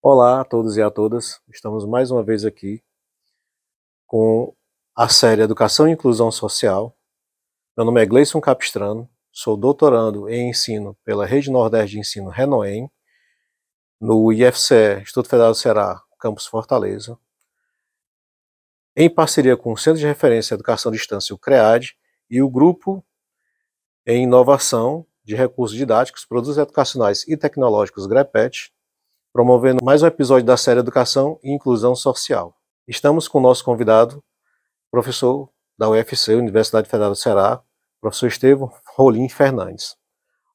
Olá a todos e a todas, estamos mais uma vez aqui com a série Educação e Inclusão Social. Meu nome é Gleison Capistrano, sou doutorando em ensino pela Rede Nordeste de Ensino Renoem, no IFCE, Instituto Federal do Ceará, Campus Fortaleza, em parceria com o Centro de Referência em Educação à Distância, o CREAD, e o Grupo em Inovação de Recursos Didáticos, Produtos Educacionais e Tecnológicos GREPET, promovendo mais um episódio da série Educação e Inclusão Social. Estamos com o nosso convidado, professor da UFC, Universidade Federal do Ceará, professor Estevão Rolim Fernandes.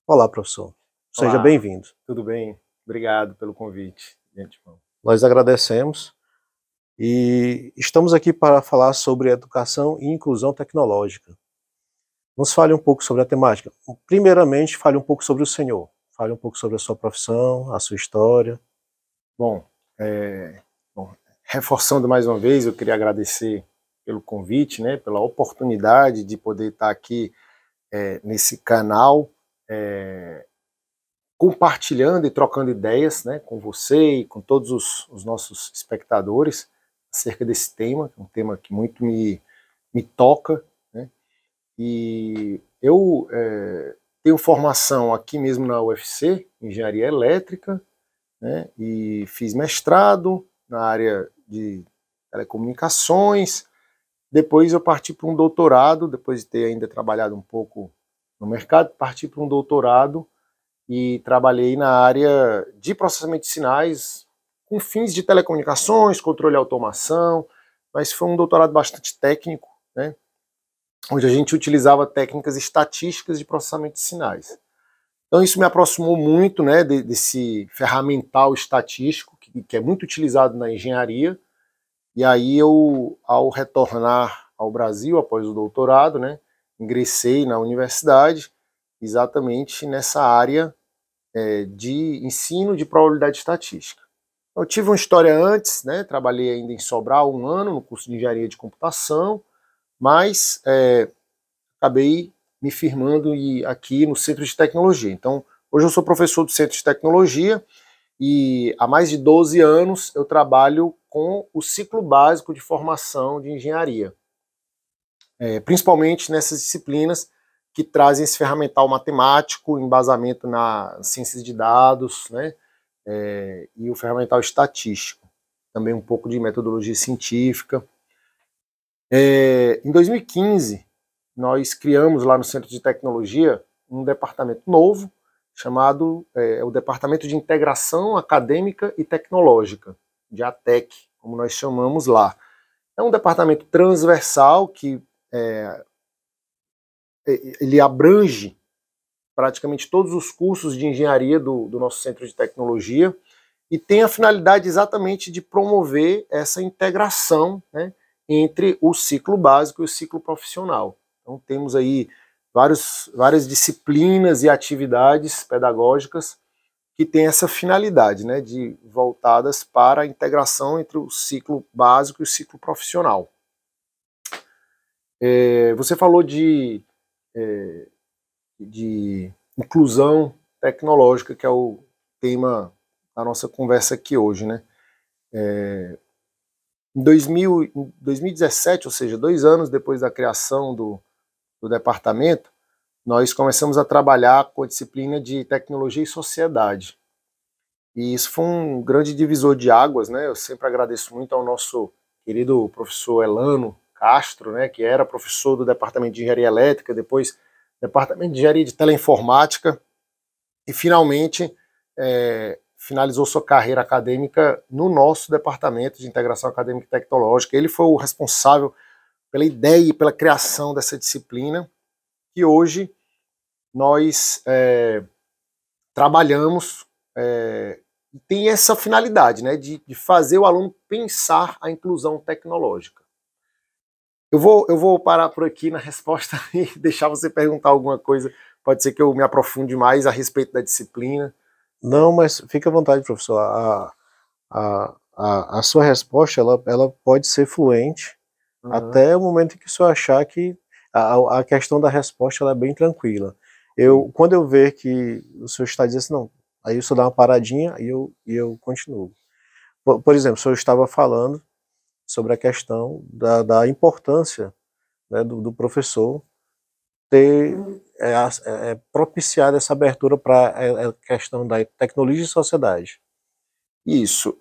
Olá, professor. Seja bem-vindo. Tudo bem? Obrigado pelo convite. Nós agradecemos e estamos aqui para falar sobre educação e inclusão tecnológica. Nos fale um pouco sobre a temática. Primeiramente, fale um pouco sobre o senhor. Fale um pouco sobre a sua profissão, a sua história. Bom, reforçando mais uma vez, eu queria agradecer pelo convite, né, pela oportunidade de poder estar aqui nesse canal, compartilhando e trocando ideias, né, com você e com todos os nossos espectadores acerca desse tema, um tema que muito me toca, né, e eu tenho formação aqui mesmo na UFC, Engenharia Elétrica, né, e fiz mestrado na área de telecomunicações. Depois eu parti para um doutorado, depois de ter ainda trabalhado um pouco no mercado, parti para um doutorado e trabalhei na área de processamento de sinais com fins de telecomunicações, controle e automação, mas foi um doutorado bastante técnico, né, onde a gente utilizava técnicas estatísticas de processamento de sinais. Então isso me aproximou muito, né, desse ferramental estatístico, que é muito utilizado na engenharia, e aí eu, ao retornar ao Brasil, após o doutorado, né, ingressei na universidade, exatamente nessa área de ensino de probabilidade estatística. Eu tive uma história antes, né, trabalhei ainda em Sobral 1 ano, no curso de engenharia de computação, mas acabei me firmando aqui no Centro de Tecnologia. Então, hoje eu sou professor do Centro de Tecnologia e há mais de 12 anos eu trabalho com o ciclo básico de formação de engenharia, principalmente nessas disciplinas que trazem esse ferramental matemático, embasamento nas ciências de dados, né, e o ferramental estatístico, também um pouco de metodologia científica. Em 2015, nós criamos lá no Centro de Tecnologia um departamento novo, chamado o Departamento de Integração Acadêmica e Tecnológica, de ATEC, como nós chamamos lá. É um departamento transversal que ele abrange praticamente todos os cursos de engenharia do nosso Centro de Tecnologia e tem a finalidade exatamente de promover essa integração, né, entre o ciclo básico e o ciclo profissional. Então temos aí várias disciplinas e atividades pedagógicas que têm essa finalidade, né, voltadas para a integração entre o ciclo básico e o ciclo profissional. Você falou de inclusão tecnológica, que é o tema da nossa conversa aqui hoje, né? Em 2017, ou seja, 2 anos depois da criação do departamento, nós começamos a trabalhar com a disciplina de tecnologia e sociedade. E isso foi um grande divisor de águas, né? Eu sempre agradeço muito ao nosso querido professor Elano Castro, né, que era professor do departamento de engenharia elétrica, depois departamento de engenharia de teleinformática, e finalmente finalizou sua carreira acadêmica no nosso departamento de integração acadêmica e tecnológica. Ele foi o responsável pela ideia e pela criação dessa disciplina, que hoje nós trabalhamos e tem essa finalidade, né, de fazer o aluno pensar a inclusão tecnológica. Eu vou parar por aqui na resposta e deixar você perguntar alguma coisa. Pode ser que eu me aprofunde mais a respeito da disciplina. Não, mas fique à vontade, professor. A sua resposta ela pode ser fluente até o momento em que o senhor achar que a questão da resposta ela é bem tranquila. Quando eu ver que o senhor está dizendo assim, não, aí o senhor dá uma paradinha e eu continuo. por exemplo, o senhor estava falando sobre a questão da importância, né, do professor ter propiciado essa abertura para a questão da tecnologia e sociedade. Isso.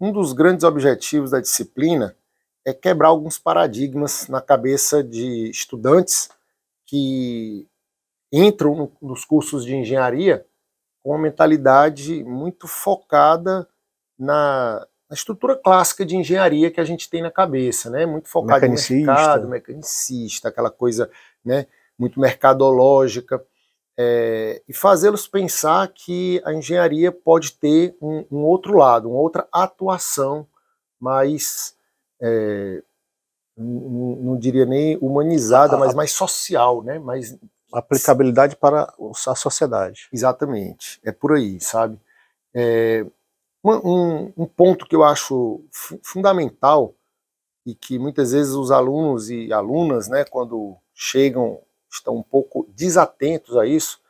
Um dos grandes objetivos da disciplina é quebrar alguns paradigmas na cabeça de estudantes que entram nos cursos de engenharia com uma mentalidade muito focada na estrutura clássica de engenharia que a gente tem na cabeça, né? Muito focado no mercado, mecanicista, aquela coisa, né, muito mercadológica, e fazê-los pensar que a engenharia pode ter um outro lado, uma outra atuação mais, não diria nem humanizada, mas mais social, né? Mais aplicabilidade para a sociedade. Exatamente, é por aí, sabe? Um ponto que eu acho fundamental e que muitas vezes os alunos e alunas, né, quando chegam, estão um pouco desatentos a isso,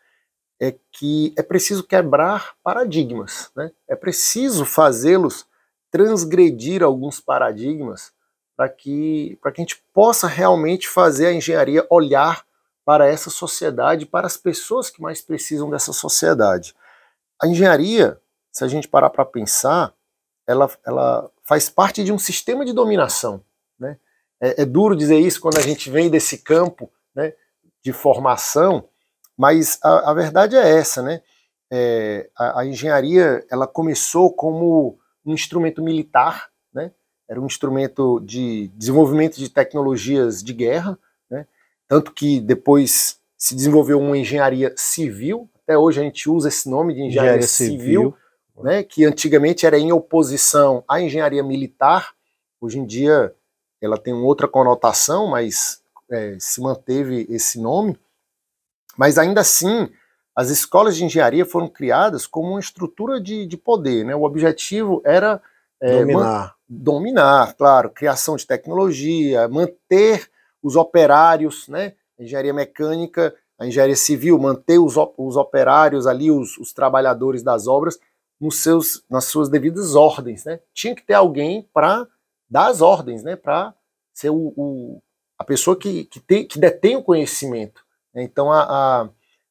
é que é preciso quebrar paradigmas, né? É preciso fazê-los transgredir alguns paradigmas para que a gente possa realmente fazer a engenharia olhar para essa sociedade, para as pessoas que mais precisam dessa sociedade. A engenharia, se a gente parar para pensar, ela faz parte de um sistema de dominação, né? É duro dizer isso quando a gente vem desse campo, né, de formação, mas a verdade é essa, né? A engenharia, ela começou como um instrumento militar, né? Era um instrumento de desenvolvimento de tecnologias de guerra, né? Tanto que depois se desenvolveu uma engenharia civil. Até hoje a gente usa esse nome de engenharia civil, né? Que antigamente era em oposição à engenharia militar. Hoje em dia ela tem outra conotação, mas se manteve esse nome. Mas ainda assim, as escolas de engenharia foram criadas como uma estrutura de poder, né? O objetivo era dominar, claro, criação de tecnologia, manter os operários, né? A engenharia mecânica, a engenharia civil, manter os operários ali, os trabalhadores das obras, nas suas devidas ordens, né? Tinha que ter alguém para dar as ordens, né? Para ser a pessoa que detém o conhecimento. Então,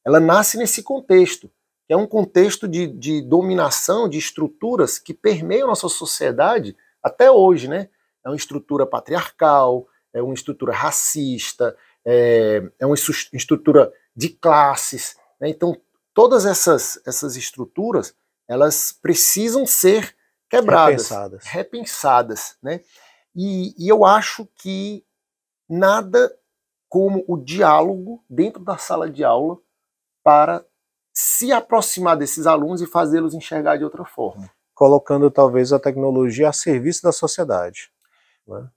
ela nasce nesse contexto, que é um contexto de dominação de estruturas que permeiam nossa sociedade até hoje, né? É uma estrutura patriarcal, é uma estrutura racista, é uma estrutura de classes, né? Então, todas essas estruturas, elas precisam ser quebradas, repensadas, né? E eu acho que nada como o diálogo dentro da sala de aula para se aproximar desses alunos e fazê-los enxergar de outra forma. Colocando talvez a tecnologia a serviço da sociedade, né?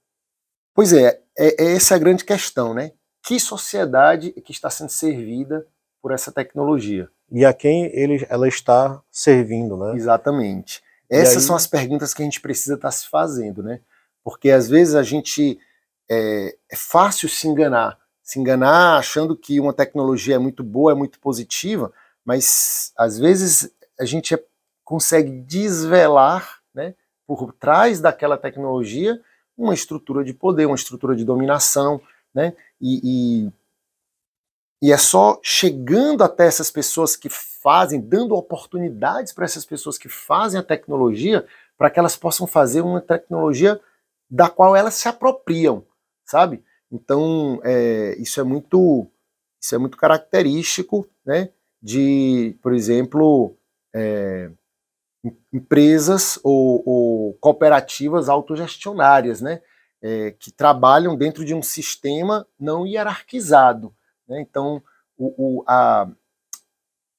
Pois essa é a grande questão, né? Que sociedade que está sendo servida por essa tecnologia? E a quem ela está servindo, né? Exatamente. Essas são as perguntas que a gente precisa estar se fazendo, né? Porque às vezes a gente é fácil se enganar achando que uma tecnologia é muito boa, é muito positiva, mas às vezes a gente consegue desvelar, né, por trás daquela tecnologia uma estrutura de poder, uma estrutura de dominação, né, e é só chegando até essas pessoas que fazem, dando oportunidades para essas pessoas que fazem a tecnologia, para que elas possam fazer uma tecnologia da qual elas se apropriam, sabe? Então, isso é muito característico, né, de, por exemplo, empresas ou cooperativas autogestionárias, né, que trabalham dentro de um sistema não hierarquizado, né? Então, o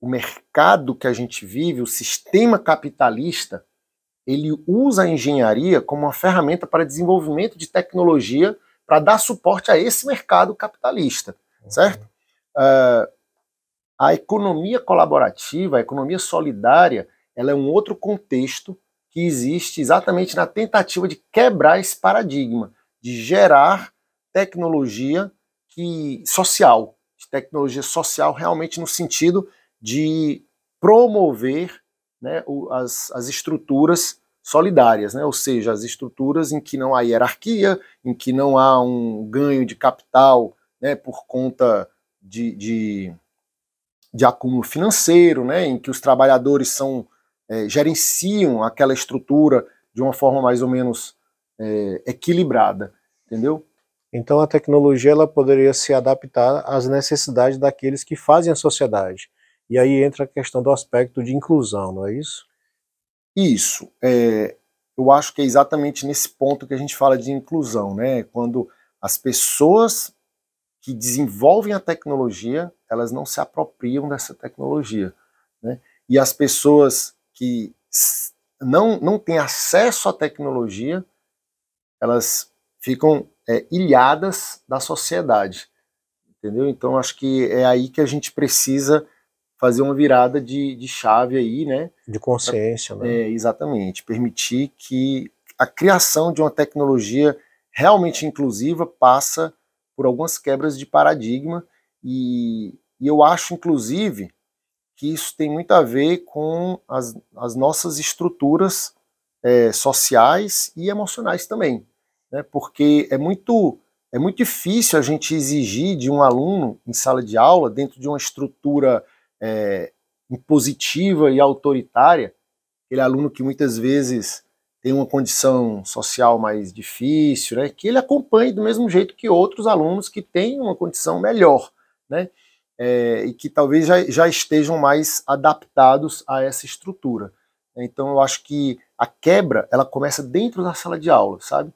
mercado que a gente vive, o sistema capitalista, ele usa a engenharia como uma ferramenta para desenvolvimento de tecnologia para dar suporte a esse mercado capitalista, certo? A economia colaborativa, a economia solidária, ela é um outro contexto que existe exatamente na tentativa de quebrar esse paradigma, de gerar tecnologia social, de tecnologia social realmente no sentido de promover, né, as estruturas solidárias, né? Ou seja, as estruturas em que não há hierarquia, em que não há um ganho de capital, né, por conta de acúmulo financeiro, né, em que os trabalhadores gerenciam aquela estrutura de uma forma mais ou menos equilibrada, entendeu? Então a tecnologia ela poderia se adaptar às necessidades daqueles que fazem a sociedade. E aí entra a questão do aspecto de inclusão, não é isso? Isso. Eu acho que é exatamente nesse ponto que a gente fala de inclusão, né? Quando as pessoas que desenvolvem a tecnologia, elas não se apropriam dessa tecnologia, né? E as pessoas que não têm acesso à tecnologia, elas ficam ilhadas da sociedade, entendeu? Então acho que é aí que a gente precisa fazer uma virada de chave aí, né? De consciência, né? Exatamente, permitir que a criação de uma tecnologia realmente inclusiva passa por algumas quebras de paradigma e eu acho, inclusive, que isso tem muito a ver com as nossas estruturas sociais e emocionais também, né? Porque é muito difícil a gente exigir de um aluno em sala de aula, dentro de uma estrutura impositiva e autoritária, aquele aluno que muitas vezes tem uma condição social mais difícil, né, que ele acompanhe do mesmo jeito que outros alunos que têm uma condição melhor, né, e que talvez já estejam mais adaptados a essa estrutura. Então eu acho que a quebra, ela começa dentro da sala de aula, sabe?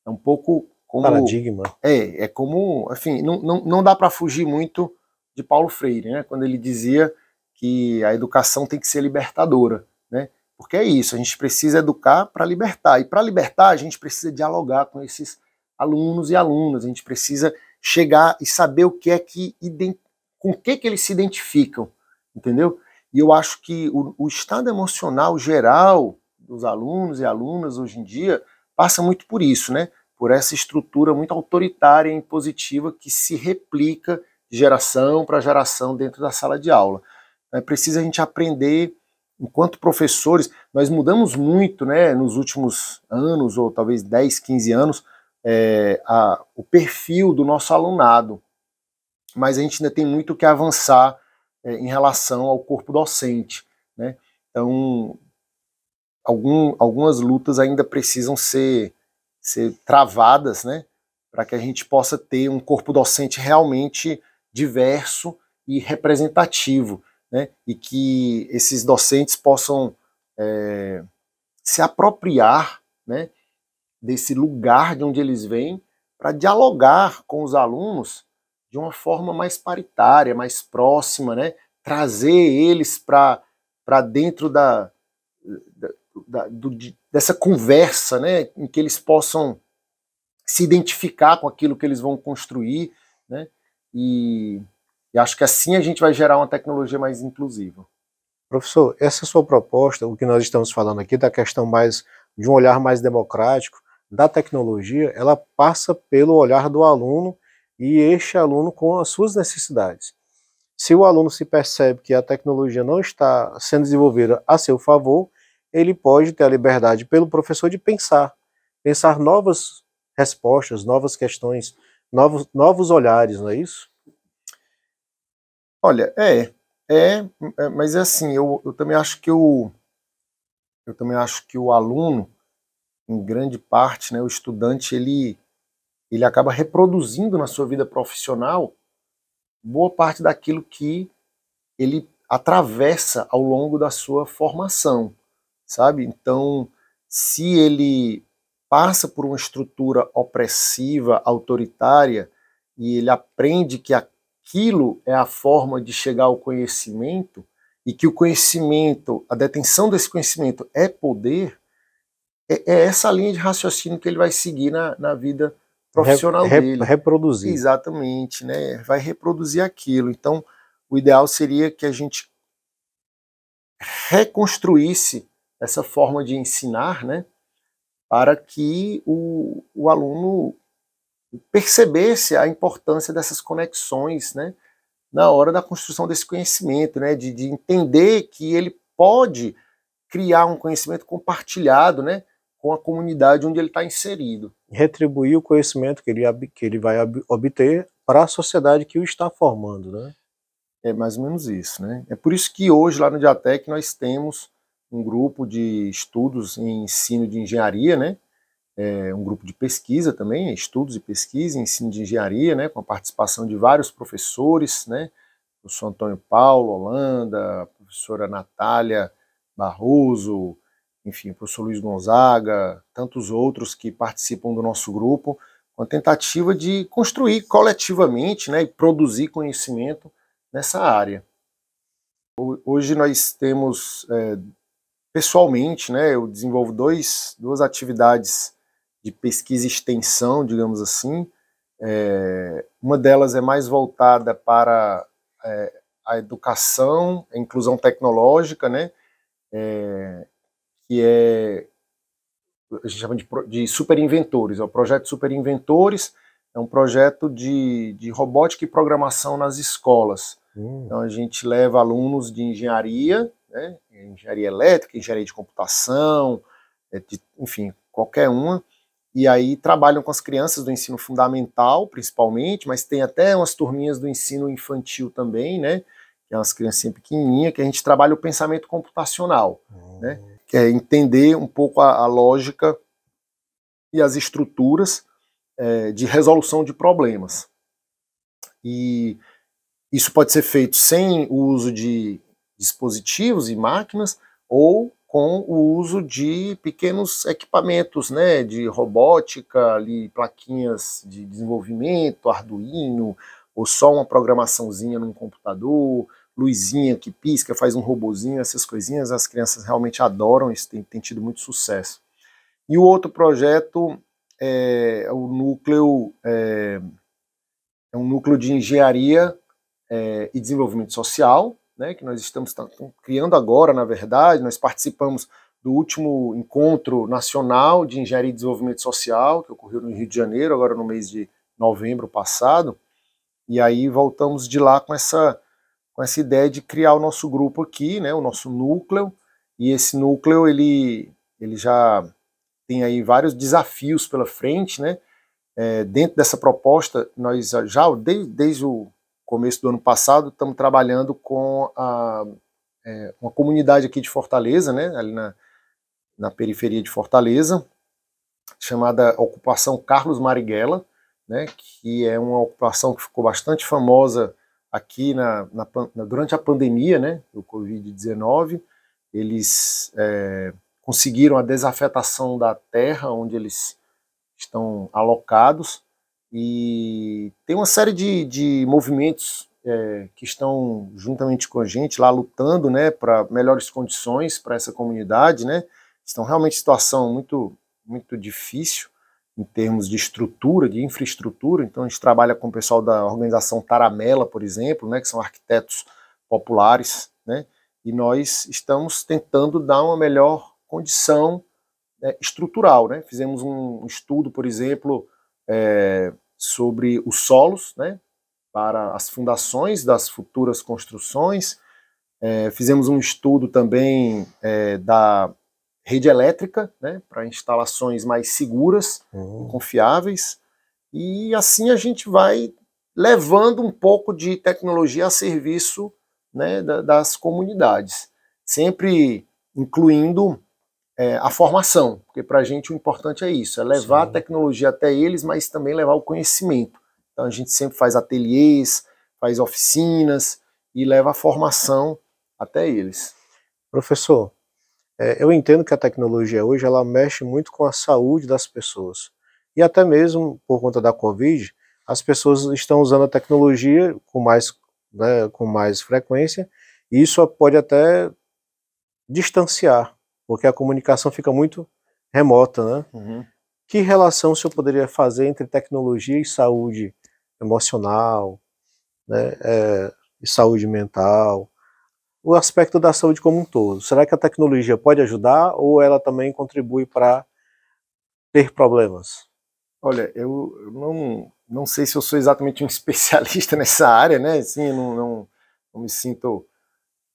É um pouco como... Paradigma. É como, enfim, não dá para fugir muito de Paulo Freire, né, quando ele dizia que a educação tem que ser libertadora, né? Porque é isso, a gente precisa educar para libertar, e para libertar a gente precisa dialogar com esses alunos e alunas, a gente precisa chegar e saber o que é que com o que eles se identificam, entendeu? E eu acho que o estado emocional geral dos alunos e alunas hoje em dia passa muito por isso, né? Por essa estrutura muito autoritária e impositiva que se replica de geração para geração dentro da sala de aula. É preciso a gente aprender, enquanto professores, nós mudamos muito, né, nos últimos anos, ou talvez 10, 15 anos, o perfil do nosso alunado, mas a gente ainda tem muito que avançar em relação ao corpo docente, né? Então, algumas lutas ainda precisam ser travadas, né, para que a gente possa ter um corpo docente realmente diverso e representativo, né, e que esses docentes possam se apropriar, né, desse lugar de onde eles vêm para dialogar com os alunos de uma forma mais paritária, mais próxima, né, trazer eles para dentro dessa conversa, né, em que eles possam se identificar com aquilo que eles vão construir, né, e acho que assim a gente vai gerar uma tecnologia mais inclusiva. Professor, essa sua proposta, o que nós estamos falando aqui, da questão mais de um olhar mais democrático da tecnologia, ela passa pelo olhar do aluno e este aluno com as suas necessidades. Se o aluno se percebe que a tecnologia não está sendo desenvolvida a seu favor, ele pode ter a liberdade pelo professor de pensar novas respostas, novas questões, novos olhares, não é isso? Olha, mas é assim, eu também acho que eu também acho que o aluno, em grande parte, né, o estudante, ele acaba reproduzindo na sua vida profissional boa parte daquilo que ele atravessa ao longo da sua formação, sabe? Então, se ele passa por uma estrutura opressiva, autoritária, e ele aprende que aquilo é a forma de chegar ao conhecimento, e que o conhecimento, a detenção desse conhecimento é poder, é essa linha de raciocínio que ele vai seguir na vida profissional dele. Reproduzir. Exatamente, né? Vai reproduzir aquilo. Então, o ideal seria que a gente reconstruísse essa forma de ensinar, né? Para que o aluno percebesse a importância dessas conexões, né? Na hora da construção desse conhecimento, né? De entender que ele pode criar um conhecimento compartilhado, né, com a comunidade onde ele está inserido. Retribuir o conhecimento que ele vai obter para a sociedade que o está formando, né? É mais ou menos isso, né? É por isso que hoje lá no Diatec nós temos um grupo de estudos em ensino de engenharia, né? Um grupo de pesquisa também, estudos e pesquisa em ensino de engenharia, né? Com a participação de vários professores, né? O professor Antônio Paulo Holanda, a professora Natália Barroso, enfim, o professor Luiz Gonzaga, tantos outros que participam do nosso grupo, com a tentativa de construir coletivamente, né, e produzir conhecimento nessa área. Hoje nós temos, pessoalmente, né, eu desenvolvo duas atividades de pesquisa e extensão, digamos assim. Uma delas é mais voltada para a educação, a inclusão tecnológica, né, que a gente chama de Super Inventores. O projeto Super Inventores é um projeto de robótica e programação nas escolas. Então a gente leva alunos de engenharia, né, engenharia elétrica, engenharia de computação, enfim, qualquer uma, e aí trabalham com as crianças do ensino fundamental, principalmente, mas tem até umas turminhas do ensino infantil também, né, que é umas criancinhas pequenininhas, que a gente trabalha o pensamento computacional, né, que é entender um pouco a lógica e as estruturas de resolução de problemas. E isso pode ser feito sem o uso de dispositivos e máquinas ou com o uso de pequenos equipamentos, né, de robótica, ali, plaquinhas de desenvolvimento, Arduino, ou só uma programaçãozinha num computador, luzinha que pisca, faz um robozinho, essas coisinhas, as crianças realmente adoram, isso tem tido muito sucesso. E o outro projeto é um núcleo de engenharia e desenvolvimento social, né, que nós estamos criando agora, na verdade. Nós participamos do último encontro nacional de engenharia e desenvolvimento social, que ocorreu no Rio de Janeiro, agora no mês de novembro passado, e aí voltamos de lá com essa ideia de criar o nosso grupo aqui, né, o nosso núcleo, e esse núcleo ele já tem aí vários desafios pela frente, né. Dentro dessa proposta, nós já desde o começo do ano passado estamos trabalhando com uma comunidade aqui de Fortaleza, né, ali na periferia de Fortaleza, chamada Ocupação Carlos Marighella, né, que é uma ocupação que ficou bastante famosa aqui durante a pandemia, né, do Covid-19. Eles conseguiram a desafetação da terra onde eles estão alocados, e tem uma série de movimentos que estão juntamente com a gente lá lutando, né, para melhores condições para essa comunidade, né. Estão realmente em situação muito, muito difícil em termos de estrutura, de infraestrutura. Então a gente trabalha com o pessoal da organização Taramela, por exemplo, né, que são arquitetos populares, né, e nós estamos tentando dar uma melhor condição estrutural, né. Fizemos um estudo, por exemplo, sobre os solos, né, para as fundações das futuras construções. Fizemos um estudo também da rede elétrica, né, para instalações mais seguras e confiáveis, e assim a gente vai levando um pouco de tecnologia a serviço, né, das comunidades, sempre incluindo a formação, porque para a gente o importante é isso, é levar a tecnologia até eles, mas também levar o conhecimento. Então a gente sempre faz ateliês, faz oficinas e leva a formação até eles. Professor, eu entendo que a tecnologia hoje ela mexe muito com a saúde das pessoas. E até mesmo por conta da Covid, as pessoas estão usando a tecnologia com mais frequência, e isso pode até distanciar, porque a comunicação fica muito remota, né? Uhum. Que relação o senhor poderia fazer entre tecnologia e saúde emocional, né, e saúde mental? O aspecto da saúde como um todo. Será que a tecnologia pode ajudar ou ela também contribui para ter problemas? Olha, eu não sei se eu sou exatamente um especialista nessa área, né? Assim, eu não me sinto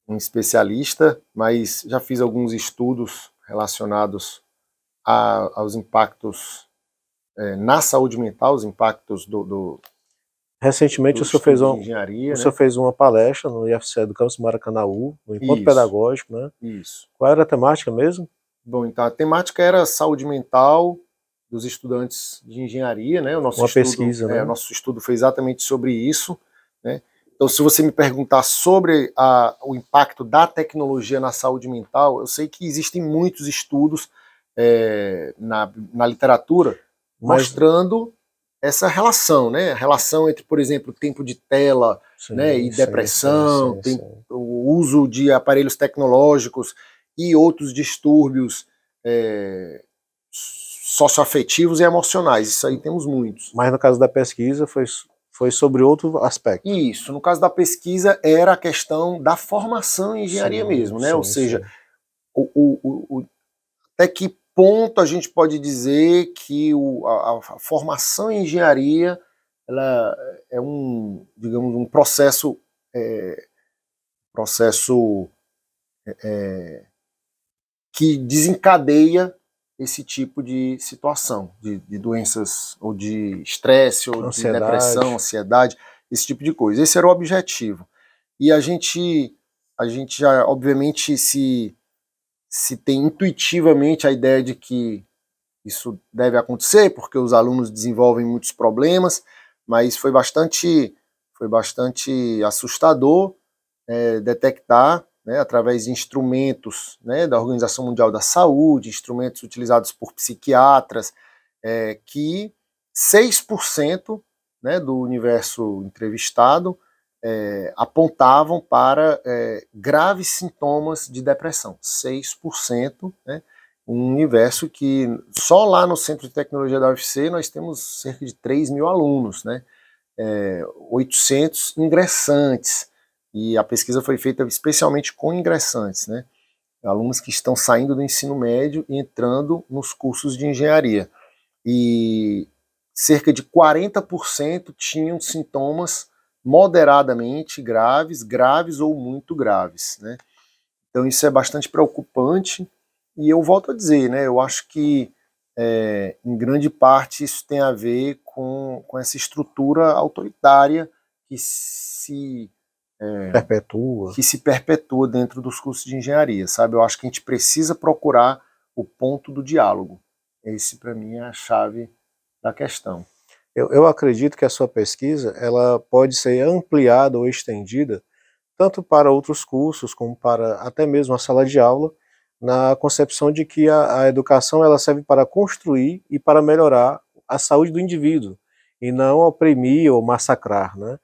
um especialista, mas já fiz alguns estudos relacionados aos impactos na saúde mental, os impactos Recentemente do estudo de engenharia, o senhor fez uma palestra no IFCE do Campus Maracanaú, no Encontro Pedagógico, né? Isso. Qual era a temática mesmo? Bom, então a temática era saúde mental dos estudantes de engenharia, né? Uma pesquisa, né? O nosso estudo foi exatamente sobre isso, né? Então, se você me perguntar sobre o impacto da tecnologia na saúde mental, eu sei que existem muitos estudos na literatura mostrando essa relação, né? A relação entre, por exemplo, tempo de tela, sim, né, e depressão, sim. O uso de aparelhos tecnológicos e outros distúrbios socioafetivos e emocionais. Isso aí temos muitos. Mas no caso da pesquisa foi sobre outro aspecto. Isso, no caso da pesquisa era a questão da formação em engenharia mesmo, né? Ou seja, até que ponto a gente pode dizer que a formação em engenharia ela é digamos, um processo que desencadeia esse tipo de situação, de doenças, ou de estresse, ou de depressão, ansiedade, esse tipo de coisa. Esse era o objetivo. E a gente já, obviamente, se tem intuitivamente a ideia de que isso deve acontecer, porque os alunos desenvolvem muitos problemas, mas foi bastante assustador detectar, né, através de instrumentos, né, da Organização Mundial da Saúde, instrumentos utilizados por psiquiatras, que 6%, né, do universo entrevistado apontavam para graves sintomas de depressão. 6%, né, um universo que só lá no Centro de Tecnologia da UFC nós temos cerca de 3 mil alunos, né, 800 ingressantes, e a pesquisa foi feita especialmente com ingressantes, né, alunos que estão saindo do ensino médio e entrando nos cursos de engenharia. E cerca de 40% tinham sintomas moderadamente graves ou muito graves, né? Então isso é bastante preocupante, e eu volto a dizer, né, eu acho que em grande parte isso tem a ver com essa estrutura autoritária que se perpetua dentro dos cursos de engenharia, sabe? Eu acho que a gente precisa procurar o ponto do diálogo. Esse, para mim, é a chave da questão. Eu acredito que a sua pesquisa ela pode ser ampliada ou estendida tanto para outros cursos como para até mesmo a sala de aula, na concepção de que a educação ela serve para construir e para melhorar a saúde do indivíduo, e não oprimir ou massacrar, né?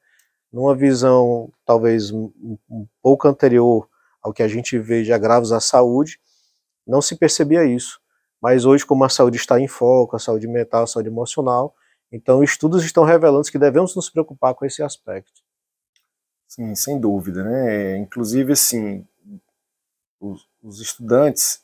Numa visão talvez um pouco anterior ao que a gente vê de agravos à saúde, não se percebia isso. Mas hoje, como a saúde está em foco, a saúde mental, a saúde emocional, então estudos estão revelando que devemos nos preocupar com esse aspecto. Sim, sem dúvida, né? Inclusive, assim, os estudantes,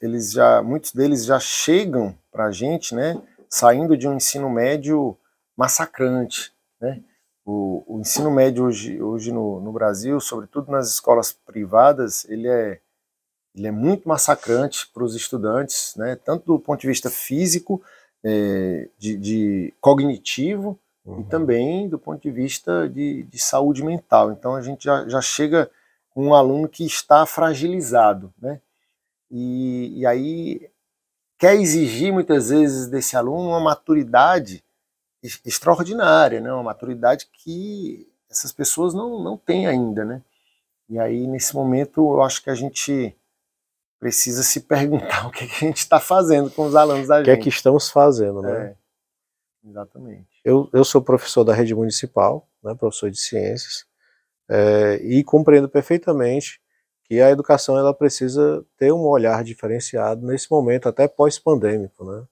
muitos deles já chegam para a gente, né, saindo de um ensino médio massacrante, né? O ensino médio hoje no Brasil, sobretudo nas escolas privadas, ele é muito massacrante para os estudantes, né? Tanto do ponto de vista físico, de cognitivo, e também do ponto de vista de saúde mental. Então a gente já chega com um aluno que está fragilizado, né? E aí quer exigir muitas vezes desse aluno uma maturidade extraordinária, né? Uma maturidade que essas pessoas não têm ainda, né? E aí nesse momento eu acho que a gente precisa se perguntar o que a gente está fazendo com os alunos da gente. O que é que estamos fazendo, né? Exatamente. Eu sou professor da rede municipal, né, professor de ciências, e compreendo perfeitamente que a educação ela precisa ter um olhar diferenciado nesse momento, até pós-pandêmico, né?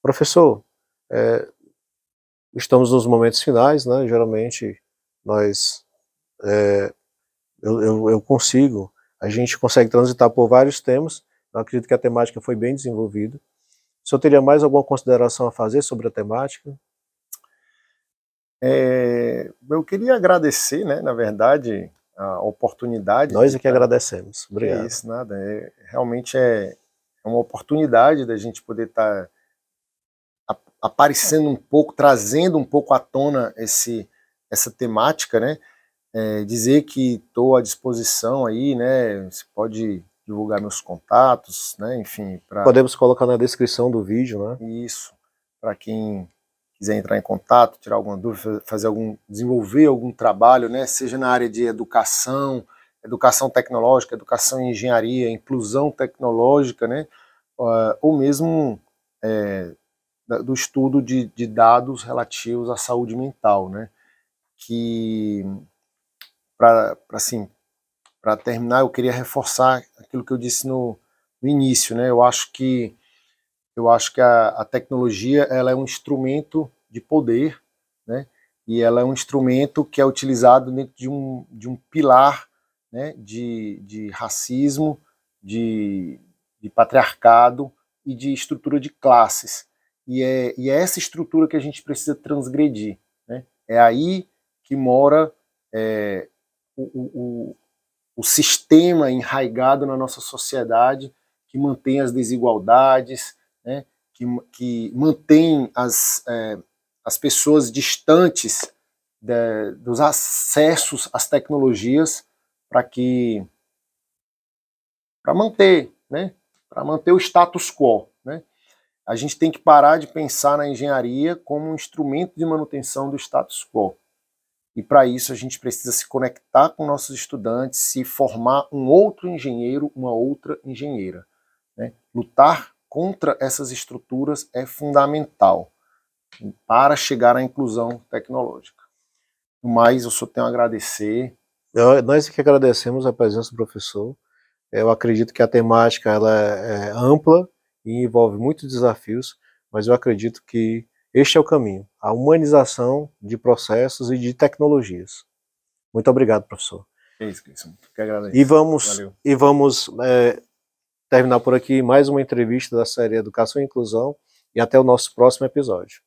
Professor, estamos nos momentos finais, né? Geralmente a gente consegue transitar por vários temas. Eu acredito que a temática foi bem desenvolvida. O senhor teria mais alguma consideração a fazer sobre a temática? Eu queria agradecer, né, na verdade, a oportunidade. Nós é que agradecemos. Obrigado. É isso, nada. Realmente é uma oportunidade da gente poder estar aparecendo um pouco, trazendo um pouco à tona essa temática, né? Dizer que estou à disposição aí, né? Você pode divulgar meus contatos, né? Enfim, podemos colocar na descrição do vídeo, né? Isso, para quem quiser entrar em contato, tirar alguma dúvida, desenvolver algum trabalho, né? Seja na área de educação tecnológica, educação em engenharia, inclusão tecnológica, né? Ou mesmo do estudo de dados relativos à saúde mental, né? Que, para terminar, eu queria reforçar aquilo que eu disse no início, né? Eu acho que a tecnologia, ela é um instrumento de poder, né? E ela é um instrumento que é utilizado dentro de um pilar, né? de racismo, de patriarcado e de estrutura de classes. E é essa estrutura que a gente precisa transgredir, né? É aí que mora o sistema enraizado na nossa sociedade, que mantém as desigualdades, né? que mantém as pessoas distantes dos acessos às tecnologias para manter, né? Para manter o status quo, né? A gente tem que parar de pensar na engenharia como um instrumento de manutenção do status quo. E para isso a gente precisa se conectar com nossos estudantes, se formar um outro engenheiro, uma outra engenheira, né? Lutar contra essas estruturas é fundamental para chegar à inclusão tecnológica. Mas eu só tenho a agradecer. Nós que agradecemos a presença do professor. Eu acredito que a temática ela é ampla e envolve muitos desafios, mas eu acredito que este é o caminho, a humanização de processos e de tecnologias. Muito obrigado, professor. É isso, Clisson. Que agradeço. E vamos terminar por aqui mais uma entrevista da série Educação e Inclusão, e até o nosso próximo episódio.